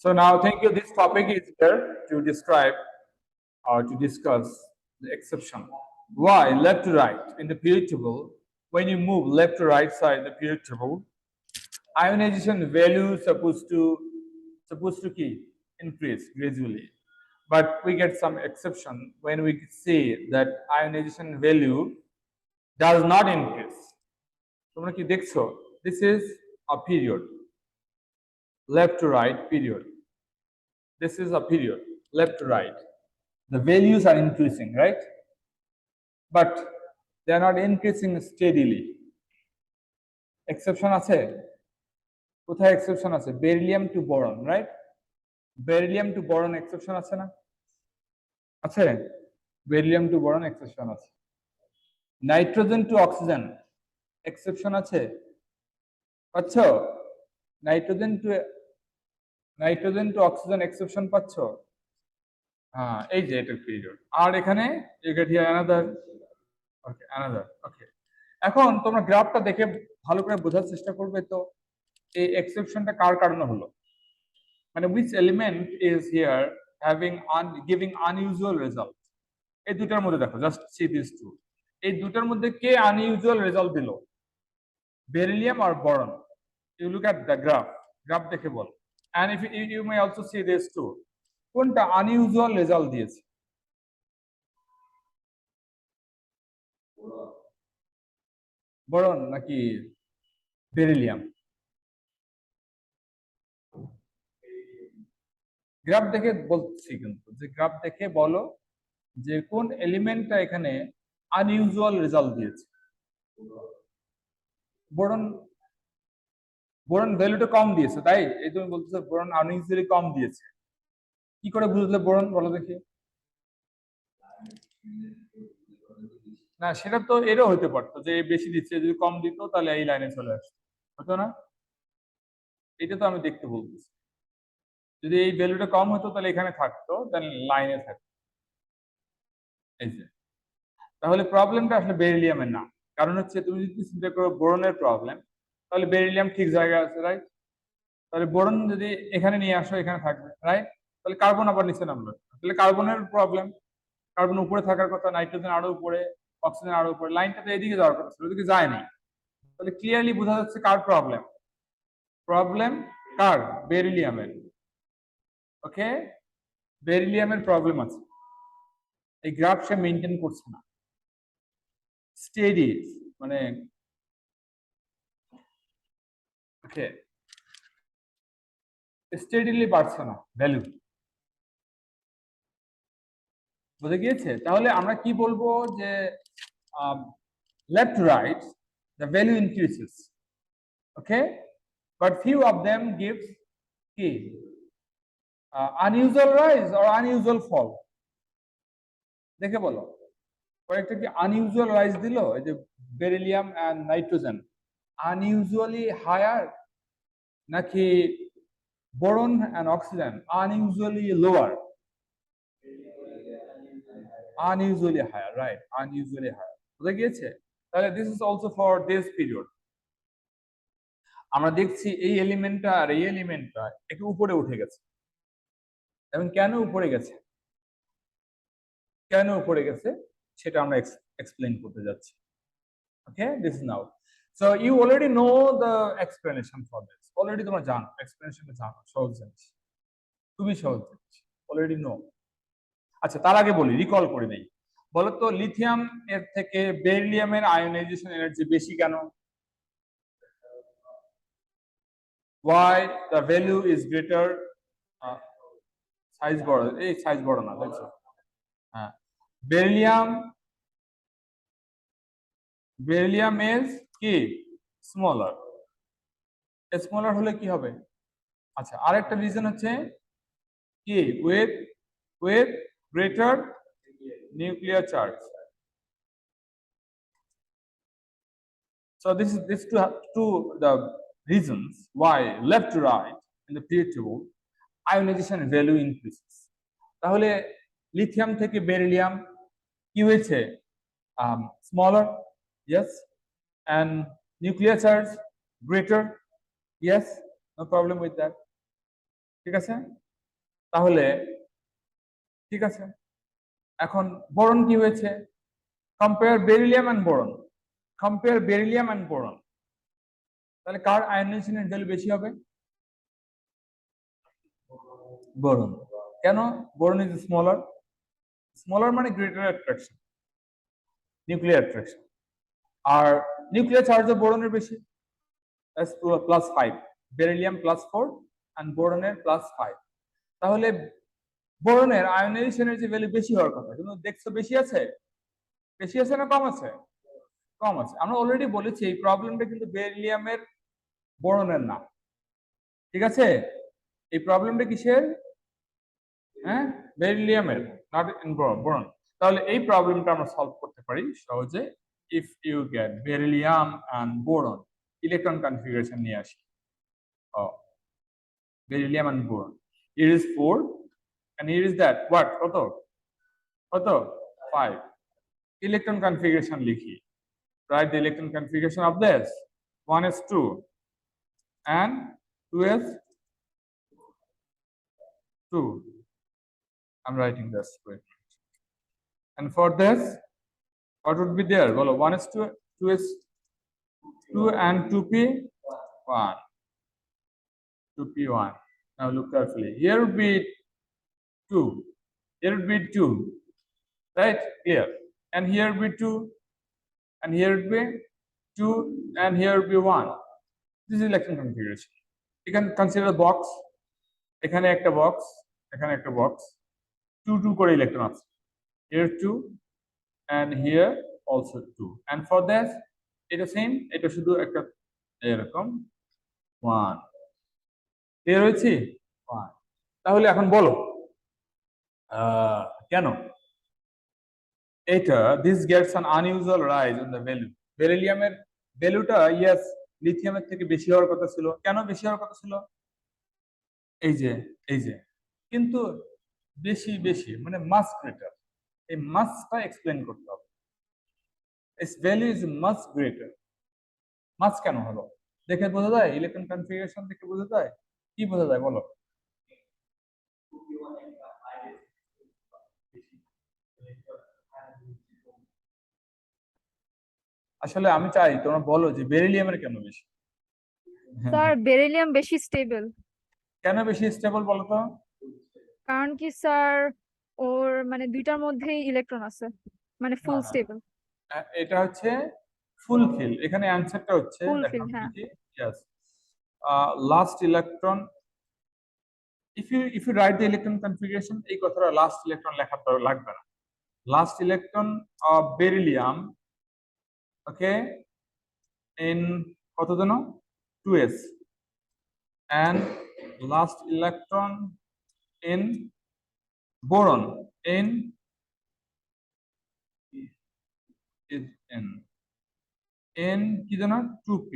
So now, thank you. This topic is here to describe or to discuss the exception. Why left to right in the period table? When you move left to right side in the period table, ionization value supposed to key increase gradually. But we get some exception when we say that ionization value does not increase. তোমরা কি দেখছো? This is a period. Left to right period. This is a period. Left to right. The values are increasing, right? But they are not increasing steadily. Exception আছে? কোথায় exception আছে? Beryllium to boron, right? Beryllium to boron exception আছে না? আছে? Beryllium to boron exception আছে. Nitrogen to oxygen exception আছে? পাচ্ছ? Nitrogen to oxygen exception পাচ্ছ? হ্যাঁ, এই যে এটা পিরিয়ড। আর এখানে you get here another, okay, another, okay. এখন তোমরা গ্রাফটা দেখে ভালো করে বোঝার চেষ্টা করবে তো এই এক্সেপশনটা কার কারণে হলো, মানে which element is here having giving unusual result। এই দুটার মধ্যে দেখো, জাস্ট see these two, এই দুটার মধ্যে কে unusual result দিল, বেরিলিয়াম আর boron। you look at the graph দেখে বল, and if you may also see this too, কোনটা unusual result দিয়েছে? boron নাকি বেরিলিয়াম? গ্রাফ দেখে বলছি, কিন্তু যে গ্রাফ দেখে বলো যে কোন এলিমেন্টটা এখানে আনইউজুয়াল রেজাল্ট দিয়েছে। বোরন ভ্যালুটা কম দিয়েছে, তাই এই তুমি বলতেছো বোরন আনইউজুয়ালি কম দিয়েছে। কি করে বুঝলে বোরন, বলো দেখি। না, সেটা তো এরও হইতে পারতো যে বেশি দিচ্ছে, যদি কম দিত তাহলে এই লাইনে চলে আসতো, হতো না? এটা তো আমি দেখতে বলতেছি, যদি এই ভ্যালুটা কম হতো তাহলে এখানে থাকতো, দেন লাইনে থাকতো। এই যে, তাহলে প্রবলেমটা আসলে বেরিলিয়ামের না, কারণ হচ্ছে তুমি যদি চিন্তা করো বোরনের প্রবলেম, তাহলে বেরিলিয়াম ঠিক জায়গায় আছে, রাইট? তাহলে বোরন যদি এখানে নিয়ে আসো, এখানে থাকবে, রাইট? তাহলে কার্বন আবার নিচে নামলো, তাহলে কার্বনের প্রবলেম। কার্বন উপরে থাকার কথা, নাইট্রোজেন আরো উপরে, অক্সিজেন আরো উপরে, লাইনটা তো এদিকে যাওয়ার কথা ছিল, ওদিকে যায়নি। তাহলে ক্লিয়ারলি বোঝা যাচ্ছে কার প্রবলেম, কার? বেরিলিয়ামের। ওকে, বেরিলিয়ামের প্রবলেম আছে, এই গ্রাফ সে মেনটেন করছে না স্টেডি, মানে ওকে স্টেডিলি বাড়ছে না ভ্যালু, বুঝে গিয়েছে? তাহলে আমরা কি বলবো যে left to right the value increases, okay, but few of them gives কি unusual rise or unusual fall। দেখে বলো, কয়েকটা কি unusual rise দিল? এই যে beryllium and nitrogen unusually higher, নাকি boron and oxygen unusually lower? Unusually higher, right? Unusually higher, বুঝে গিয়েছে? তাহলে this is also for this period। আমরা দেখছি এই এলিমেন্টটা আর এই এলিমেন্টটা একটু উপরে উঠে গেছে, এবং কেন উপরে গেছে, সেটা আমরা এক্সপ্লেইন করতে যাচ্ছি। Okay, this is now. So you already know the explanation for this, already তোমরা জানো, এক্সপ্লেনেশনটা জানো, সহজ জিনিস, খুবই সহজ জিনিস, অলরেডি নো। আচ্ছা, তার আগে বলি, রিকল করে নেই। বলো তো লিথিয়াম এর থেকে বেরিলিয়ামের আয়োনাইজেশন এনার্জি বেশি কেন? why the value is greater? Size বড়, এই সাইজ বড় না, দেখছো? হ্যাঁ, বেরিলিয়াম ইজ কি স্মলার। স্মলার হলে কি হবে? আচ্ছা, আরেকটা রিজন হচ্ছে কি with greater nuclear charge. So this two the reasons why left to right in the period table ionization value increases। তাহলে লিথিয়াম থেকে বেরিলিয়াম কি হয়েছে? Smaller, yes, and nuclear charge greater, yes, no problem with that। ঠিক আছে, তাহলে ঠিক আছে, এখন বোরন কি হয়েছে, compare beryllium and boron, compare beryllium and boron, তাহলে কার আয়নাইজেশনের ভ্যালু বেশি হবে? বোরন। কেন? বোরন ইজ স্মলার, স্মলার মানে গ্রেটার অ্যাট্রাকশন, নিউক্লিয়ার অ্যাট্রাকশন, আর নিউক্লিয়ার চার্জ অফ বোরনের বেশি, +5, বেরিলিয়াম +4 and বোরনের +5। তাহলে বোরনের আয়নাইজেশনের যে ভ্যালু বেশি হওয়ার কথা, কিন্তু দেখছো বেশি আছে, বেশি আছে না কম আছে? কম আছে। আমরা অলরেডি বলেছি এই প্রবলেমটা কিন্তু বেরিলিয়ামের, বোরনের না। ঠিক আছে, এই প্রবলেমটা কিসের? হ্যাঁ, বেরিলিয়ামের, নট ইন বোরন। তাহলে এই প্রবলেমটা আমরা সলভ করতে পারি সহজে, if you get beryllium and boron, electron configuration নিয়ে আসি। Beryllium and boron. Here is 4 and here is that what? কত? 5. Electron configuration লিখি। Write the electron configuration of this. 1s2 and 2s2. I'm writing this. And for this, what would be there? Well, 1s2, 2s2 and 2p1. 2p1. Now look carefully. Here would be 2. Here would be 2. Right? Here. And here would be 2. And here would be 2. And here would be 1. This is electron configuration. You can consider the box. এখানে একটা box. এখানে একটা box. 2 করে electron আছে. Here 2. And here also 2. And for this, এটা same. এটা শুধু একটা এরকম 1. Clear হয়েছে? 1. তাহলে এখন বলো কেন এটা this gets an unusual rise in the value? বেরিলিয়ামের ভ্যালুটা ইয়েস লিথিয়ামের থেকে বেশি হওয়ার কথা ছিল। কেন বেশি হওয়ার কথা ছিল? এই যে এই যে, কিন্তু বেশি বেশি মানে মাস গ্রেটার, এই মাসটা এক্সপ্লেন করতে হবে। its value is much greater. মাস কেন হলো দেখে বোঝা যায়? ইলেকট্রন কনফিগারেশন দেখে বোঝা যায়? কি বোঝা যায় বলো? আসলে আমি চাই তোমরা বলো যে বেরিলিয়ামের কেন বেশি। স্যার বেরিলিয়াম বেশি স্টেবল। কেন বেশি স্টেবল বলো তো? কারণ কি স্যার, ওর মানে দুইটার মধ্যেই ইলেকট্রন আছে, মানে ফুল স্টেবল। এটা হচ্ছে ফুলফিল, এখানে অ্যানসারটা হচ্ছে ফুলফিল, হ্যাঁ। Yes, last electron. if you write the electron configuration, এই কথাটা লাস্ট ইলেকট্রন লেখা লাগবে না। Last electron of beryllium, okay, in কত যেন 2s, and last electron in boron in is in কি যেন 2p।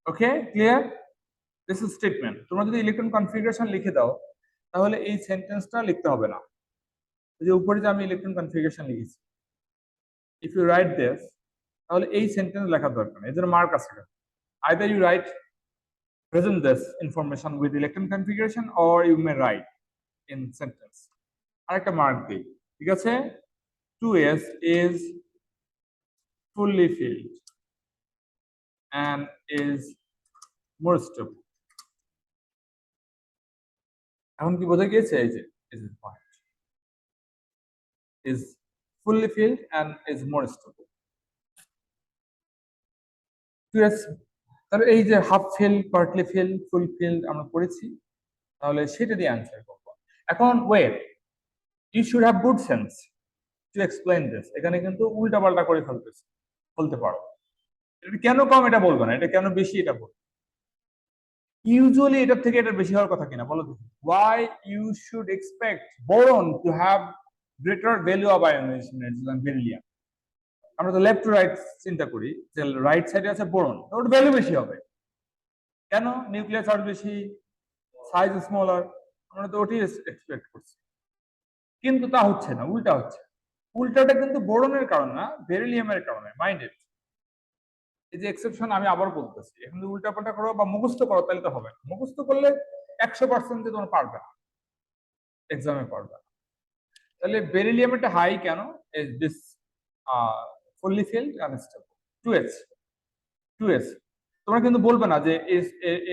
Okay, clear? This is statement. তোমরা যদি ইলেকট্রন কনফিগারেশন লিখে দাও তাহলে এই সেন্টেন্সটা লিখতে হবে না। যে উপরে যে আমি ইলেকট্রন কনফিগারেশন লিখেছি, ইফ ইউ রাইট দিস, তাহলে এই সেন্টেন্স লেখার দরকার নেই, এর জন্য মার্ক আছে। Either you write present this information with electron configuration or you may write in sentence। আরেকটা মার্ক দিই, ঠিক আছে? 2s is fully filled and is more stable। এখন কি বোঝা গিয়েছে? এই যে is point is fully filled and is more stable। 2s, তাহলে এই যে half filled, partly filled, full filled আমরা পড়েছি, তাহলে সেটা দিয়ে অ্যান্সার করব। এখন wait, you should have good sense to explain this. এখানে কিন্তু উল্টা পাল্টা করে বলতে পারো। এটা কেন কম এটা বলবে না, এটা কেন বেশি এটা বলবে। ইউজুয়ালি এটার থেকে এটা বেশি হওয়ার কথা কিনা বলো দেখি। Why you should expect boron to have greater value of ionization than beryllium? আমরা তো লেফট টু রাইট চিন্তা করি, যে রাইট সাইডে আছে বোরন, ওর ভ্যালু বেশি হবে। কেন? নিউক্লিয়ার চার্জ বেশি, সাইজ স্মলার, আমরা তো ওটাই এক্সপেক্ট করছি। কিন্তু তা হচ্ছে না, উল্টা হচ্ছে। উল্টাটা কিন্তু বোরনের কারণ না, বেরিলিয়ামের কারণে। Mind it. এই যে এক্সেপশন আমি আবার বলতেছি, এখন যদি উল্টা পাল্টা করো বা মুখস্থ করো তাহলে তো হবে না। মুখস্থ করলে 100% তোমরা পারবে না, এক্সামে পারবে না। তাহলে বেরিলিয়ামটা হাই কেন? Is this fully filled unstable 2s 2s। তোমরা কিন্তু বলবে না যে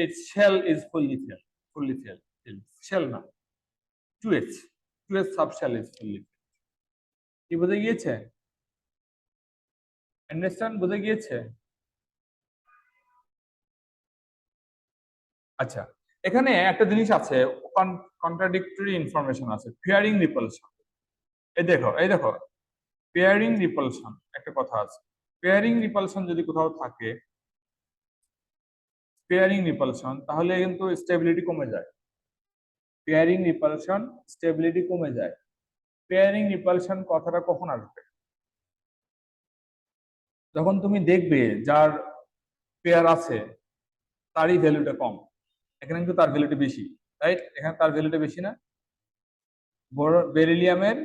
its shell is fully filled shell না, 2s 2s subshell is fully. কি বুঝে গিয়েছে? আন্ডারস্ট্যান্ড? বুঝে গিয়েছে? আচ্ছা, এখানে একটা জিনিস আছে, কন্ট্রাডিক্টরি ইনফরমেশন আছে, ফিয়ারিং রিপালশন। এই দেখো পেয়ারিং রিপালশন একটা কথা আছে। পেয়ারিং রিপালশন যদি কোথাও থাকে, পেয়ারিং রিপালশন, তাহলে কিন্তু স্টেবিলিটি কমে যায়। পেয়ারিং রিপালশন স্টেবিলিটি কমে যায়। পেয়ারিং রিপালশন কথাটা কখন আসবে? যখন তুমি দেখবে যার পেয়ার আছে তারই ভ্যালুটা কম। এখানে কিন্তু তার ভ্যালুটা বেশি, রাইট? এখানে তার ভ্যালুটা বেশি না? বেরিলিয়ামের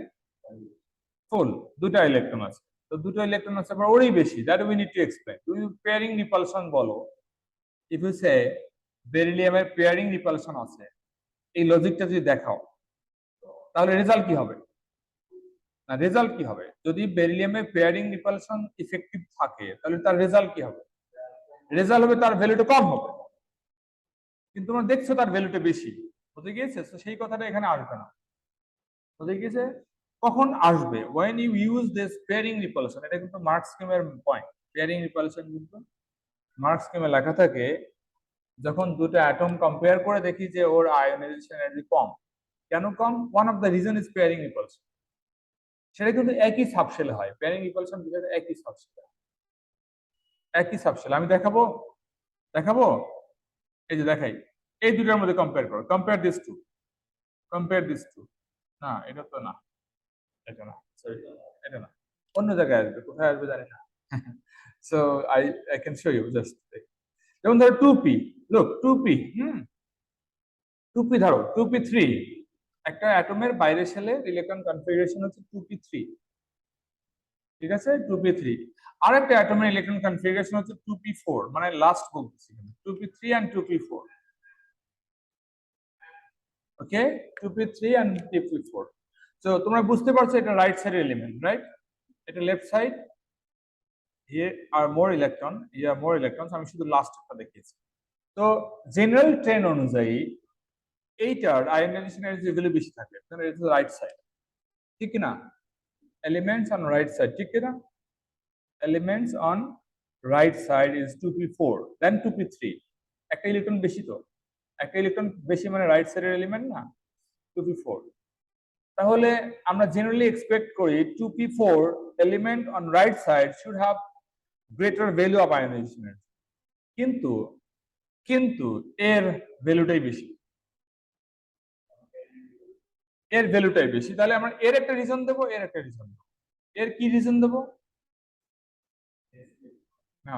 ফুল দুটা ইলেকট্রন আছে, তো দুটো ইলেকট্রন আছে, আবার ওরই বেশি, that we need to explain. তুমি পেয়ারিং রিপালশন বলো, ইফ ইউ সে বেরিলিয়ামের পেয়ারিং রিপালশন আছে, এই লজিকটা যদি দেখাও, তাহলে রেজাল্ট কি হবে? না, রেজাল্ট কি হবে? যদি বেরিলিয়ামের পেয়ারিং রিপালশন ইফেক্টিভ থাকে, তাহলে তার রেজাল্ট কি হবে? রেজাল্ট হবে তার ভ্যালুটা কম হবে। কিন্তু তোমরা দেখছো তার ভ্যালুটা বেশি, বুঝে গিয়েছে? তো সেই কথাটা এখানে আসবে না, বুঝে গিয়েছে? কখন আসবে? when you use this pairing repulsion। এটা কিন্তু মার্কস স্কিমের পয়েন্ট। পেয়ারিং রিপালশন কিন্তু মার্কস স্কিমে লেখা থাকে, যখন দুটো অ্যাটম কম্পেয়ার করে দেখি যে ওর আয়োনাইজেশন এনার্জি কম। কেন কম? One of the reason is pairing repulsion. সেটা কিন্তু একই সাবশেলে হয়, পেয়ারিং রিপালশন দুটো একই সাবশেলে, একই সাবশেল। আমি দেখাবো, দেখাবো, এই যে দেখাই, এই দুটোর মধ্যে কম্পেয়ার করো, compare this two, compare this two. না, এটা তো না, এটা না, সরি, এটা না, অন্য জায়গায় আসবে, কোথায় আসবে জানি না। So I I can show you just. যেমন ধরো 2p, লুক 2p, 2p ধরো, 2p3, একটা অ্যাটমের বাইরের শেলের ইলেকট্রন কনফিগারেশন হচ্ছে 2p3, ঠিক আছে? 2p3। আর একটা অ্যাটমের ইলেকট্রন কনফিগারেশন হচ্ছে 2p4, মানে লাস্ট বলতেছি 2p3 and 2p4, okay? 2p3 and 2p4। তো তোমরা বুঝতে পারছো এটা রাইট সাইডের এলিমেন্ট, রাইট? এটা left side, here are more electron, here are more electrons। আমি শুধু লাস্টটা দেখিয়েছি। তো জেনারেল ট্রেন্ড অনুযায়ী এইটার আয়োনাইজেশন এনার্জি ভ্যালু বেশি থাকে, কারণ এটা রাইট সাইড, ঠিক কি না? এলিমেন্টস অন রাইট সাইড, ঠিক কি না? Elements on right side is 2p4 then 2p3। একটা ইলেকট্রন বেশি, তো একটা ইলেকট্রন বেশি মানে রাইট সাইডের এলিমেন্ট না, 2p4। তাহলে আমরা জেনারেলি এক্সপেক্ট করি 2p4 element on right side should have greater value of ionization energy, কিন্তু কিন্তু এর ভ্যালুটাই বেশি, এর ভ্যালুটাই বেশি। তাহলে আমরা এর একটা রিজন দেবো, এর একটা রিজন দেবো। এর কি রিজন দেবো? না,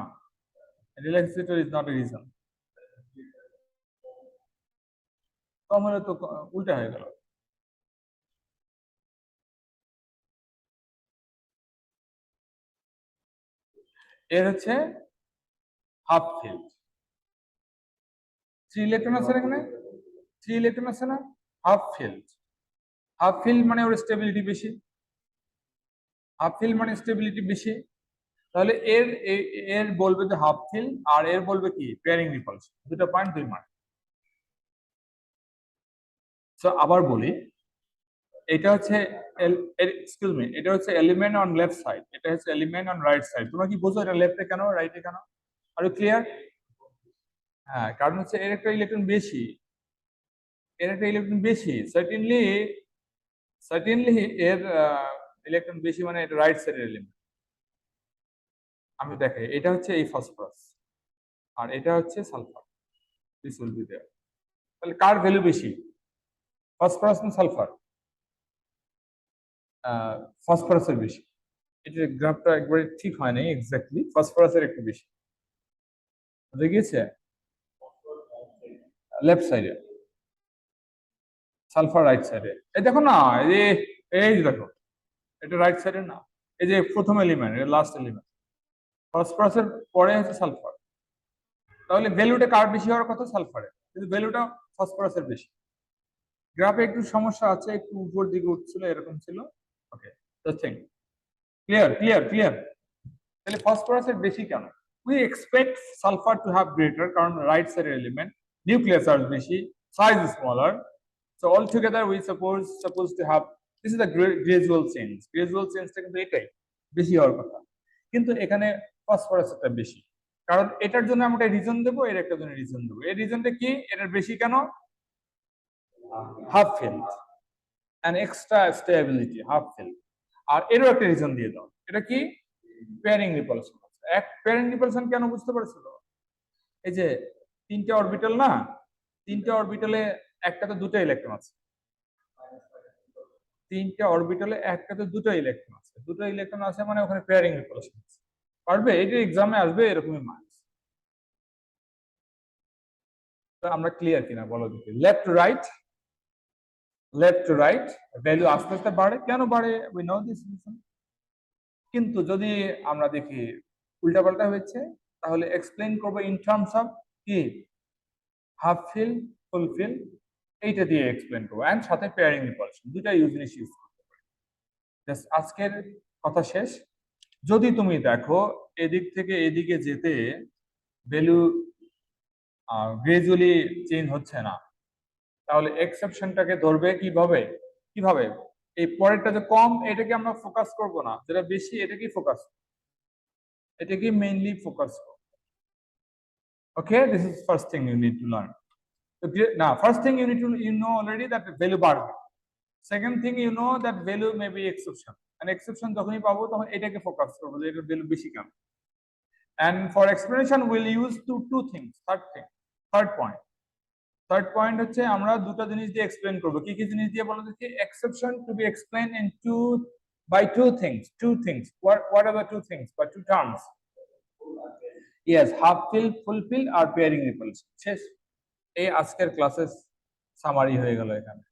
রিল্যাক্সেটর ইজ নট এ রিজন। কম হলে তো উল্টা হয়ে গেল। এর হচ্ছে হাফ ফিল্ড, 3 ইলেকট্রন আছে এখানে, 3 ইলেকট্রন আছে না, হাফ ফিল্ড। হাফ ফিল্ড মানে ওর স্টেবিলিটি বেশি, হাফ ফিল্ড মানে স্টেবিলিটি বেশি। তাহলে এর এর বলবে যে হাফ ফিল্ড, আর এর বলবে কি পেয়ারিং রিপালশন। দুটো পয়েন্ট, 2 মার্ক। সো আবার বলি, এটা হচ্ছে এক্সকিউজ মি, এটা হচ্ছে এলিমেন্ট অন লেফট সাইড, এটা হচ্ছে এলিমেন্ট অন রাইট সাইড। তোমরা কি বুঝো এটা লেফটে কেন, রাইটে কেন? আর ক্লিয়ার? হ্যাঁ, কারণ হচ্ছে এর একটা ইলেকট্রন বেশি, এর একটা ইলেকট্রন বেশি, সার্টেনলি এর ইলেকট্রন বেশি, মানে এটা রাইট সাইডের এলিমেন্ট। আমি দেখাই, এটা হচ্ছে এই ফসফরাস, আর এটা হচ্ছে sulphur, this will be there. তাহলে কার ভ্যালু বেশি, ফসফরাস না সালফার? ফসফরাসের বেশি। এটা গ্রাফটা একবারে ঠিক হয় নাই এক্স্যাক্টলি, ফসফরাসের একটু বেশি, বুঝে গিয়েছে? লেফট সাইডে, সালফার রাইট সাইডে। এই দেখো না, এই যে দেখো, এটা রাইট সাইডে না, এই যে প্রথম এলিমেন্ট, এটা লাস্ট এলিমেন্ট, ফসফরাসের পরে হচ্ছে সালফার। তাহলে ভ্যালুটা কার বেশি হওয়ার কথা? সালফারের, কিন্তু ভ্যালুটা ফসফরাসের বেশি। গ্রাফে একটু সমস্যা আছে, একটু উপর দিকে উঠছিল, এরকম ছিল। ওকে, থিং ক্লিয়ার ক্লিয়ার ক্লিয়ার। তাহলে ফসফরাসের বেশি কেন? We expect sulphur two have greater, কারণ রাইট সাইডের এলিমেন্ট, নিউক্লিয়াস চার্জ বেশি, size smaller. So altogether we suppose to have, this is a gradual change. Gradual change টা কিন্তু এটাই বেশি হওয়ার কথা, কিন্তু এখানে ফসফরাসটা বেশি। কারণ এটার জন্য আমরা রিজন দেবো, এর একটা জন্য রিজন দেবো। এই রিজনটা কি? এটার বেশি কেন? Half filled and extra stability, half filled. আর এরও একটা রিজন দিয়ে দাও, এটা কি? Pairing repulsion. এক পেয়ারিং রিপালশন কেন বুঝতে পারছিল? এই যে তিনটা অরবিটাল না, তিনটা অরবিটালে একটাতে দুটো ইলেকট্রন আছে, তিনটা অরবিটালে একটাতে দুটো ইলেকট্রন আছে, দুটো ইলেকট্রন আছে মানে ওখানে পেয়ারিং রিপালশন আছে। পারবে? এটা এক্সামে আসবে এরকমই মার্কস। আমরা ক্লিয়ার কিনা বলো দেখি। Left to right, left to right value আস্তে আস্তে বাড়ে। কেন বাড়ে? We know this reason. কিন্তু যদি আমরা দেখি উল্টাপাল্টা হয়েছে, তাহলে এক্সপ্লেইন করবো ইন টার্মস অফ কি? হাফ ফিল, ফুল ফিল, এইটা দিয়ে এক্সপ্লেইন করবো, এন্ড সাথে পেয়ারিং রিপালশন, দুটা জিনিস ইউজ করতে পারি। জাস্ট আজকের কথা শেষ। যদি তুমি দেখো এদিক থেকে এদিকে যেতে ভ্যালু গ্রাজুয়ালি চেঞ্জ হচ্ছে না, তাহলে এক্সেপশনটাকে ধরবে কিভাবে? কিভাবে? এই পরেরটা যে কম, এটাকে আমরা ফোকাস করব না, যেটা বেশি এটাকেই ফোকাস, এটাকে মেইনলি ফোকাস করব। Okay, this is first thing you need to learn. Now first thing you need to, you know already that value বাড়বে। Second thing you know that value may be exception, and exception যখনই পাবো তখন এটাকে focus করবো যে এটার value বেশি কেন। And for explanation we'll use two things. Third point হচ্ছে আমরা দুটো জিনিস দিয়ে এক্সপ্লেইন করবো। কি কি জিনিস দিয়ে বলো দেখি? Exception to be explained in by two things. What are the two things বা two terms? Yes, half fill, full fill আর pairing repulsion। শেষ। এই আজকের ক্লাসের সামারি হয়ে গেল এখানে।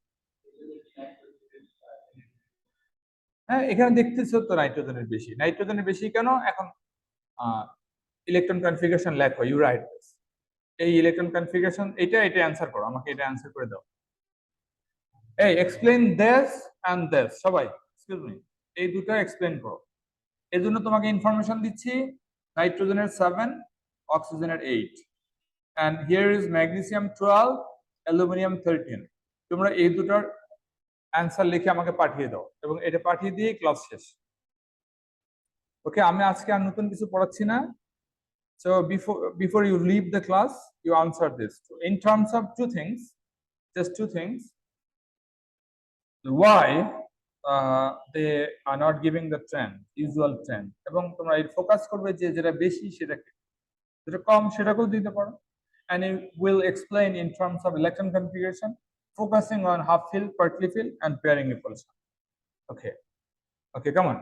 হ্যাঁ, এখানে দেখতেছো তো নাইট্রোজেনের বেশি। নাইট্রোজেনের বেশি কেন? এখন ইলেকট্রন কনফিগারেশন ল্যাক হয়, ইউ রাইট দিস। এই ইলেকট্রন কনফিগারেশন এটা অ্যানসার করো, আমাকে এটা অ্যানসার করে দাও। এই এক্সপ্লেইন দিস এন্ড দিস, সবাই এক্সকিউজ মি, এই দুটো এক্সপ্লেইন করো। এর জন্য তোমাকে ইনফরমেশন দিচ্ছি, নাইট্রোজেনের 7, অক্সিজেনের 8, and here is magnesium 12, aluminium 13। তোমরা এই দুটোর অ্যান্সার লিখে আমাকে পাঠিয়ে দাও, এবং এটা পাঠিয়ে দিয়ে ক্লাস শেষ। ওকে, আমি আজকে আর নতুন কিছু পড়াচ্ছি না। So before you leave the class, you answer this in terms of two things, just two things. Why they are not giving the trend, usual trend, এবং তোমরা এই ফোকাস করবে যে যেটা বেশি সেটাকে, যেটা কম সেটাকেও দিতে পারো। And it will explain in terms of electron configuration, focusing on half fill, partly fill, and pairing repulsion. Okay, come on.